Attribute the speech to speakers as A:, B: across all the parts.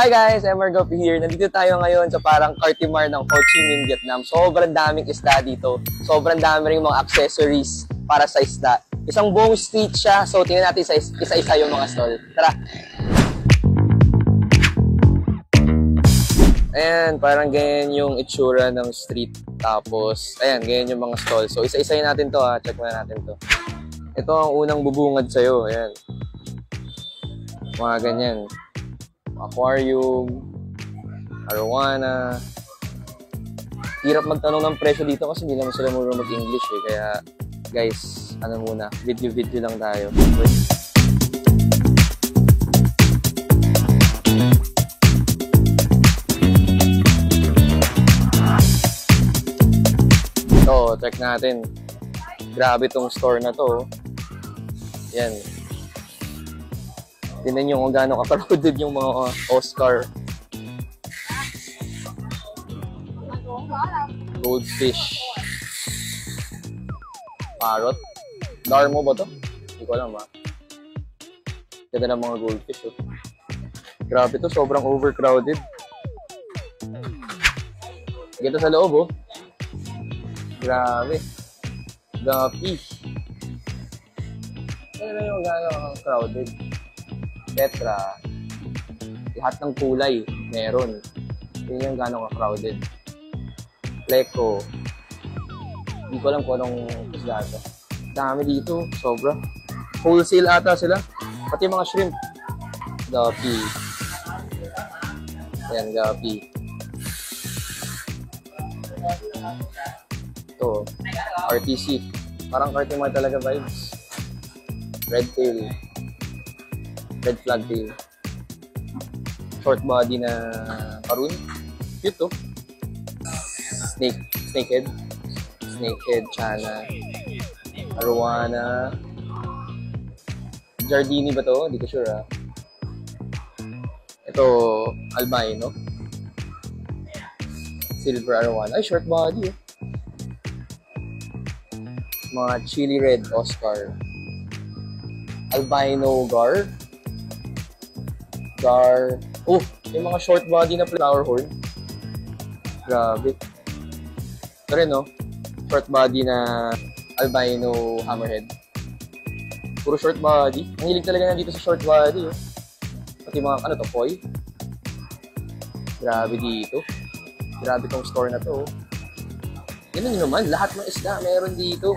A: Hi guys, Emmer Gopi here. Nandito tayo ngayon sa parang Cartimar ng Ho Chi Minh, Vietnam. Sobrang daming isda dito. Sobrang dami rin mga accessories para sa isda. Isang buong street siya. So, tingnan natin isa-isa yung mga stall. Tara! Ayan, parang ganyan yung itsura ng street. Tapos, ayan, ganyan yung mga stall. So, isa-isayin natin to ha. Check muna natin to. Ito ang unang bubungad sa'yo. Ayan. Mga ganyan. Aquarium, arowana. Hirap magtanong ng presyo dito kasi hindi naman sila marunong mag-English eh. Kaya guys, ano muna, video lang tayo. So, check natin. Grabe tong store na to. Yan. Tingnan nyo kung gaano ka-crowded yung mga Oscar. Goldfish. Parrot. Darmo ba to? Hindi ko alam ha. Ganda ng mga goldfish. Oh. Grabe to, sobrang overcrowded. Ganda sa loob oh. Grabe. Guppy. Tingnan nyo kung gaano ka-crowded. Tetra, lahat ng kulay meron. Yun yung gano'ng crowded. Pleco, hindi ko alam kung anong isda ito. Dami dito, sobra. Wholesale ata sila, pati mga shrimp. Guppy. Ayan, guppy. Ito, RTC. Parang Cartimar talaga vibes. Redtail. Red flag tail. Short body na maroon. Cute to. Snakehead. Snakehead, Chana. Arowana. Giardini ba to? Hindi ko sure ha. Ito, albino. Silver arowana. Ay, short body. Mga chili red Oscar. Albino gar. Oh, yung mga short body na flower horn. Grabe. Ito rin, no? Short body na albino hammerhead. Puro short body. Ang hilig talaga na dito sa short body, oh. Pati mga, ano to, koi. Grabe dito. Grabe tong store na to, oh. Yan yun naman, lahat ng isda meron dito.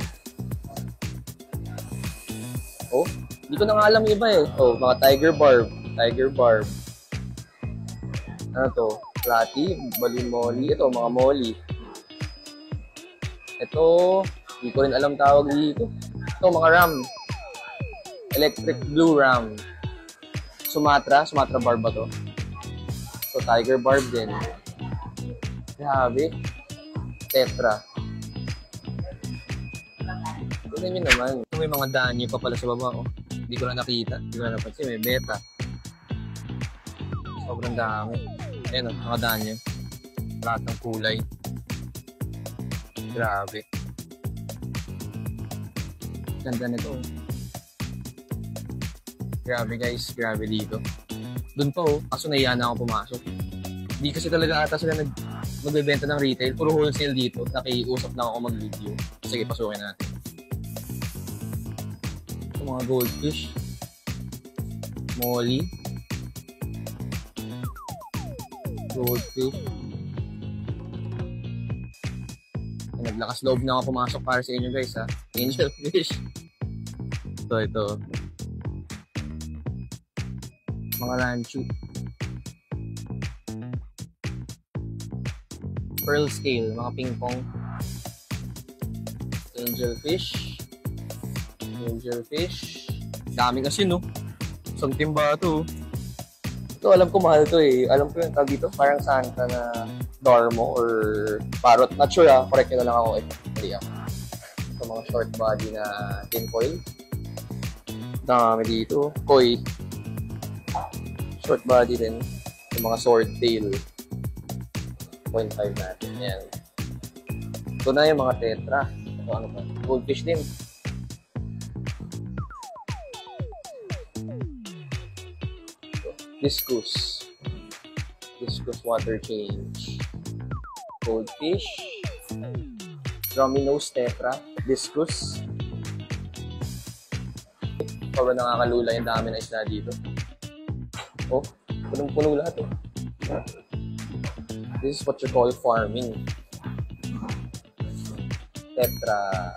A: Oh, hindi ko na nga alam iba eh. Oh, mga tiger barb. Ano to? Platy, balloon molly. Ito, mga molly. Ito, hindi ko rin alam tawag dito. Ito, mga ram. Electric blue ram. Sumatra barb ba to? Ito, tiger barb din. Grabe. Tetra. Tignan nyo naman. Ito may mga danyo pa pala sa baba, oh. Hindi ko na nakita. Hindi ko na napansin. May beta. Sobrang dami. Ayan o, nakadaan nyo. Lahat ng kulay. Grabe. Ganda nito. Grabe guys, grabe dito. Doon pa oh, kaso nahiya na ako pumasok. Hindi kasi talaga ata sila magbebenta ng retail. Puro wholesale dito. Nakiusap lang ako mag-video. Sige, pasukin natin. Ito mga goldfish. Molly. Goldfish. Naglakas loob na ako pumasok para sa inyo guys ha. Angel fish. Ito. Mga ranchu. Pearl scale. Mga ping pong. Angel fish. Dami kasi no. Isang timba ito. Ito, alam ko mahal to eh. Alam ko yung tawag dito, parang Santa na Darmo or Parrot. Not sure ah, correct nyo na lang ako eh. Hindi ako. Ito mga short body na tinfoil. Dami dito. Koi. Short body din. Yung mga sword tail. 0.5 natin. Yan. Ito na yung mga tetra. Ito ano pa. Goldfish din. Discus. Discus water change. Goldfish. Drummy nose tetra. Discus. Sobrang nakakalula yung dami na isla dito. Oh, punong-puno lahat eh. This is what you call farming. Tetra.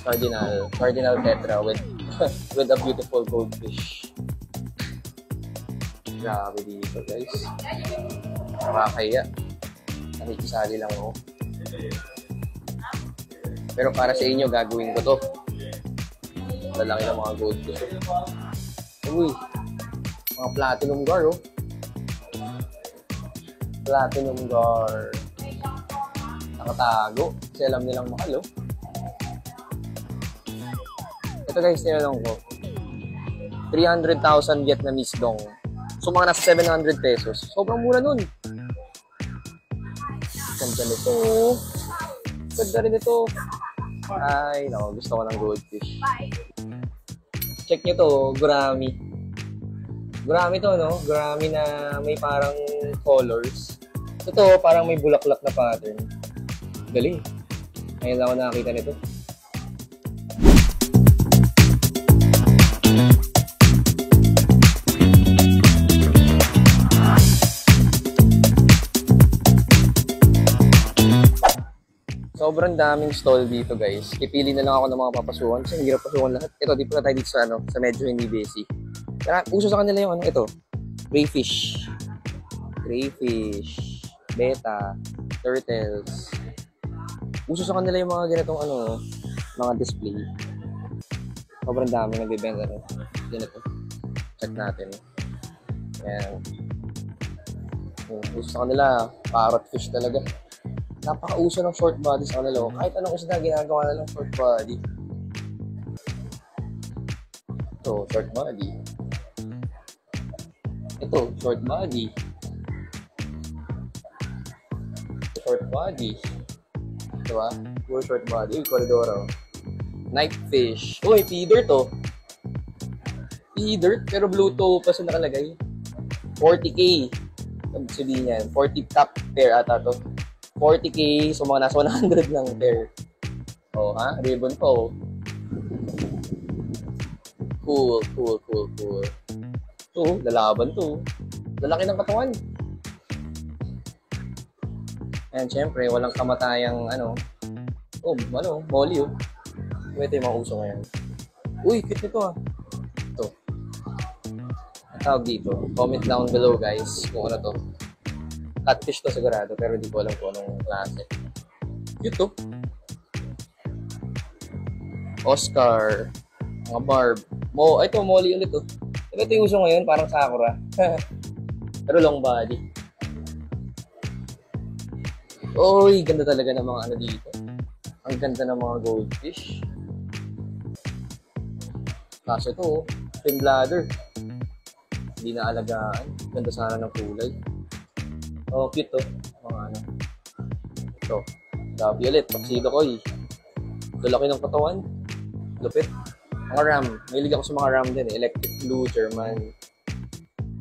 A: Cardinal tetra with with a beautiful goldfish. Grabe dito guys. Nakakaya. Nakikisali lang ako. Pero para sa inyo, gagawin ko to. Lalaki ng mga goldfish. Uy, mga platinum gar, oh. Platinum gar. Nakatago. Kasi alam nilang mahal, oh. Ito guys, tinanong ko. 300,000 Vietnamese dong. So, mga nasa 700 pesos. Sobrang mura nun. Ganda nito. Ganda rin ito. Ay, no, gusto ko ng goldfish. Check nyo to, gurami. Gurami to, no? Gurami na may parang colors. Ito, parang may bulaklak na pattern. Galing. Ngayon lang ako nakakita nito. Sobrang daming stall dito guys. Pipili na lang ako ng mga papasukan kasi hirap pasukan lahat. Ito, dito na tayo dito sa medyo hindi busy. Kaya uso sa kanila yung ito. Crayfish. Crayfish. Beta. Turtles. Uso sa kanila yung mga ganitong mga display. Sobrang dami nagbibenta rin. Ganito. Check natin. Ayan. Uso sa kanila, parrotfish talaga. Napaka-uso ng short body sa kanila. Kahit anong isda, ginagawa na ng short body. Ito, short body. Ito, short body. Short body. Diba? Puro short body. Uy, koridoro. Night fish. Uy, feeder to. Feeder, pero blue to pa sa nakalagay. 40K. Sabihin yan. 40 top pair ata to. 40K, so mga nasa 100 lang pair. Oh, ha? Ribbon po. Cool. Ito, lalaban to. Lalaki ng katawan. Ayan, syempre, walang kamatayang, molly, oh. Ito yung mga uso ngayon. Uy, cute nito, ah. Ito. Ang tawag dito. Comment down below, guys, kung ano to. Catfish to sigurado, pero hindi ko alam kung anong klase. Cute to. Oscar. Mga barb. Ito, molly ulit to. Ito yung uso ngayon, parang sakura. Pero long body. Uy, ganda talaga ng mga dito. Ang ganda ng mga goldfish. Kaso ito, fin bladder. Hindi na alagaan. Ganda sana ng kulay. Oh, cute to. Mga Ito. Gabi ulit. Tuxedo Koi. Lalaki ng katawan. Lupit. Mga RAM. Mahilig ako sa mga RAM din eh. Electric Blue, German.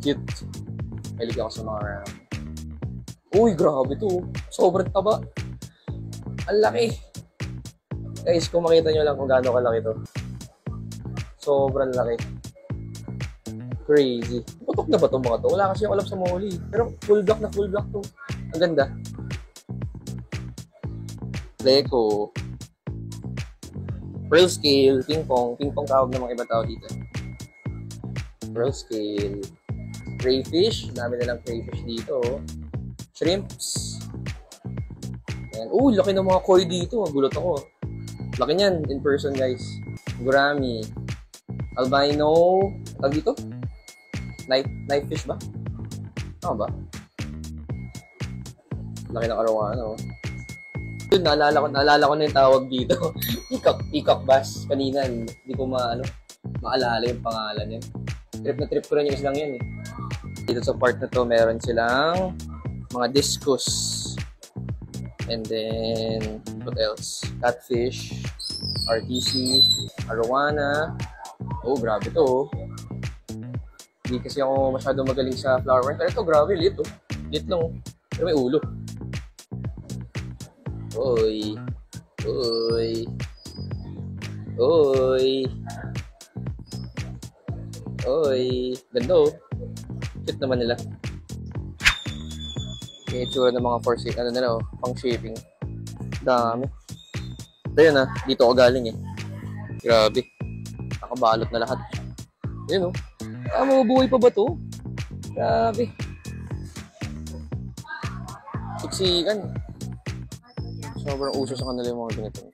A: Cute. Mahilig ako sa mga RAM. Uy, grabe to. Sobrang taba. Ang laki. Guys, kung makita nyo lang kung gaano kalaki to. Sobrang laki. Crazy. Putok na ba itong mga to? Wala kasi yung alam sa molly. Pero full black to. Ang ganda. Leko. Pearl scale. Ping pong. Ping pong tawag ng mga iba tao dito. Pearl scale. Crayfish. Dami nilang crayfish dito. Shrimps. Ayan. Laki ng mga koi dito. Gulat ako. Laki niyan in person guys. Gurami. Albino. Tawag dito? Night fish ba? Tama ba? Laki ng arawan, Yun, naalala ko na yung tawag dito. Peacock bass. Kanina, hindi ko maalala yung pangalan yun. Trip na trip ko rin yung islang yun eh. Dito sa part na to, meron silang mga discus. And then, what else? Catfish, RTC, arowana. Oh, grabe to. Hindi kasi ako masyado magaling sa flower. Pero ito, grabe, lit, Lit lang oh. Pero may ulo. Oy. Oy. Oy. Oy. Ganda oh. Cute naman nila. Yung itsura ng mga for sale, ano nila oh, pang shipping. Dami. Ito yun ah, dito ako galing eh. Grabe. Nakabalot na lahat. Yun oh. Mabubuhay pa ba to? Grabe. Siksikan. Sobrang uso sa kanila yung mga ganito.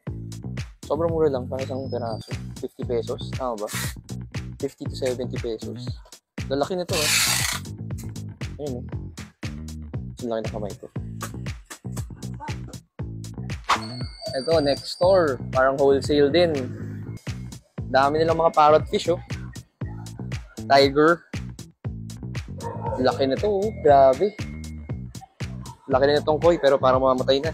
A: Sobrang mura lang, para isang peraso. 50 pesos, tama ba? 50 to 70 pesos. Lalaki nito eh. Ayun oh. Ang laki na kamay ko. Ito, next store. Parang wholesale din. Dami nilang mga parrotfish oh. Tiger. Laki na to oh. Grabe. Laki na itong koi pero parang mamamatay na.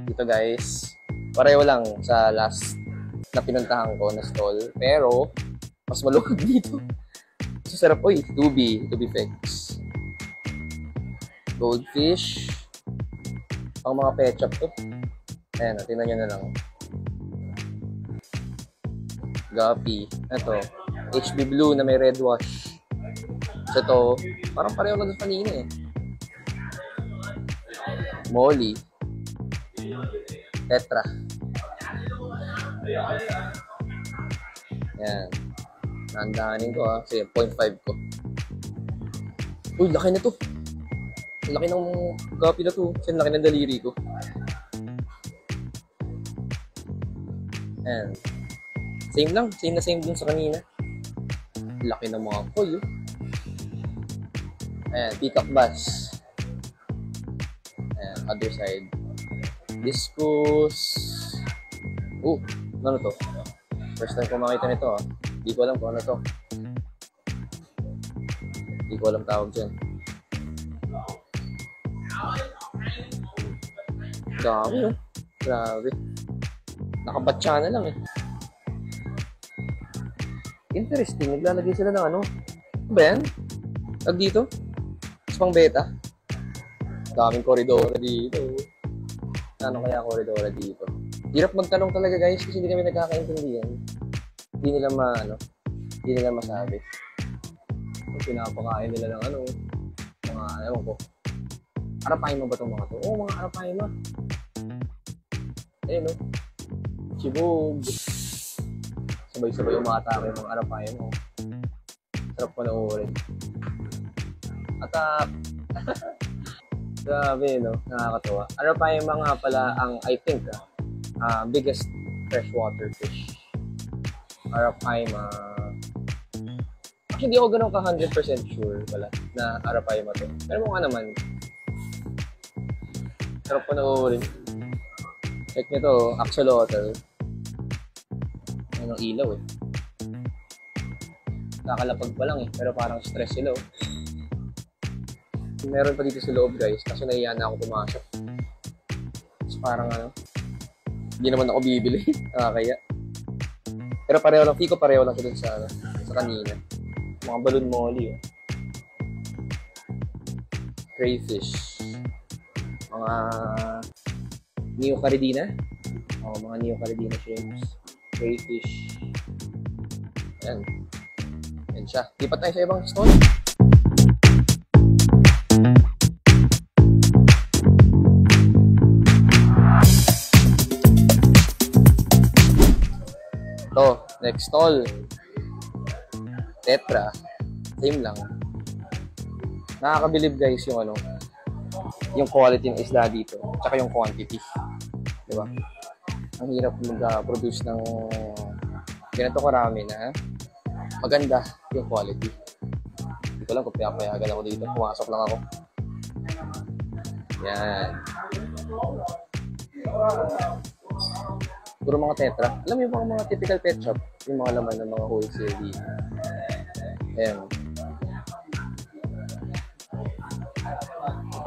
A: Dito guys. Pareho lang sa last na pinuntahan ko na stall. Pero, mas maluwag dito. So, sarap. Uy, tubi fix. Goldfish. Pang mga pet shop to. Ayan, tingnan nyo na lang. Guppy. Ito. HB Blue na may red wash. So, ito, parang pareho lang doon kanina eh. Molly. Tetra. Yan. Nandahanin ko ha. Kasi 0.5 ko. Uy, laki na to. Laki ng guppy na to. Kasi laki ng daliri ko. Yan. Same lang. Same na same dun sa kanina. Laki ng mga koi. Ayan. Peacock bass. Ayan. Other side. Discus. Oh, ano to? First time ko makita nito ah. Hindi ko alam kung ano to. Hindi ko alam tawag dyan. Dami oh. Grabe. Nakabatsa na lang eh. Interesting. Naglalagay sila ng ano. Ano ba yan? Tag dito? Mas pang beta. Daming koridora dito. Ano kaya koridora dito? Hirap magtanong talaga guys kasi hindi kami nagkakaintindihan. Hindi nila hindi nila masabi. Kung pinapakain nila ng ano, mga ewan ko. Arapaima ba itong mga to? Oo, mga arapaima. Ayun o. Chibog. Sabay-sabay umatake yung mga arapaima. Sarap panoorin. Atak! Grabe, no? Nakakatawa. Arapaima nga pala ang, I think, biggest freshwater fish. Arapaima. Actually, hindi ako ganun ka 100% sure pala na arapaima to. Pero mukha naman. Sarap panoorin. Check nyo to, axolotl. Anong ilaw eh. Kakalapag pa lang eh, pero parang stress sila oh. Meron pa dito sa loob guys, kasi nahiya na ako pumasok. So parang hindi naman ako bibili. Nakakaya. Pero pareho lang, Fico pareho lang ito sa kanina. Mga balloon molly oh. Crayfish. Mga neocaridina. Mga neocaridina shrimps. Crayfish. Ayan. Ayan siya. Lipat tayo sa ibang stall. Ito, next stall. Tetra. Same lang. Nakakabilib guys yung yung quality ng isda dito. Tsaka yung quantity. Diba? Ang hirap mag-produce ng ganito karami na maganda yung quality. Hindi ko lang kung pinapayagan ako dito. Pumasok lang ako. Yan. Puro mga tetra. Alam mo yung mga typical pet shop, yung mga laman ng mga wholesale dito. Ayan.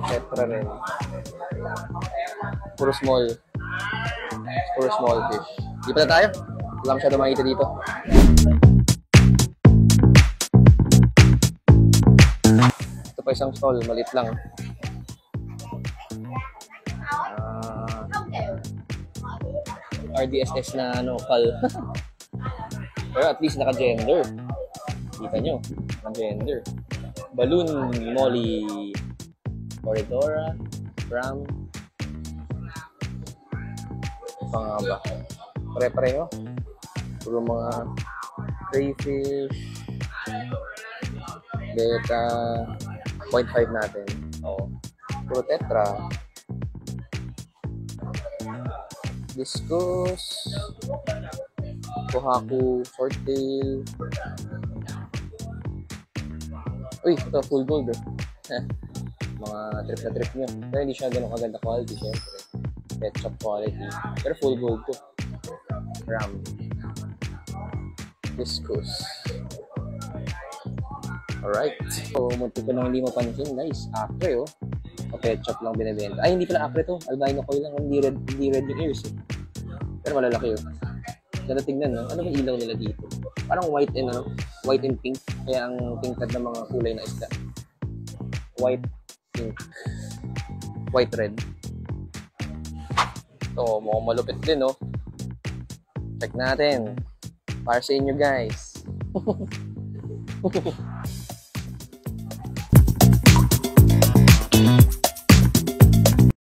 A: Tetra rin. Puro small fish. Di pa na tayo? Wala masyado makita dito. Ito pa pa isang stall, malit lang. RDSS na ano, call. Pero at least naka-gender. Kita nyo, naka-gender. Balloon, Molly, Corridora, Ram. Pa nga ba? Pare-pareho. Puro mga crayfish. Beta. 0.5 natin. Oo. Puro tetra. Discus. Kohaku. Shorttail. Uy, ito full gold mga trip na trip nyo. Pero hindi siya ganun kaganda quality, syempre. Pet shop quality. Pero full gold to. Ram. Discus. Alright. So, munti ko nang hindi mapansin, guys. Acre, oh. O pet shop lang binibenta. Ay, hindi pala acre to. Albino coil lang. Hindi red yung ears, eh. Pero malalaki, oh. Ganda tingnan, no? Ano bang ilaw nila dito? Parang white and pink. Kaya ang tingkad ng mga kulay na isda. White, pink. White, red. Ito, mukhang malupit din, no? Check natin. Para sa inyo, guys.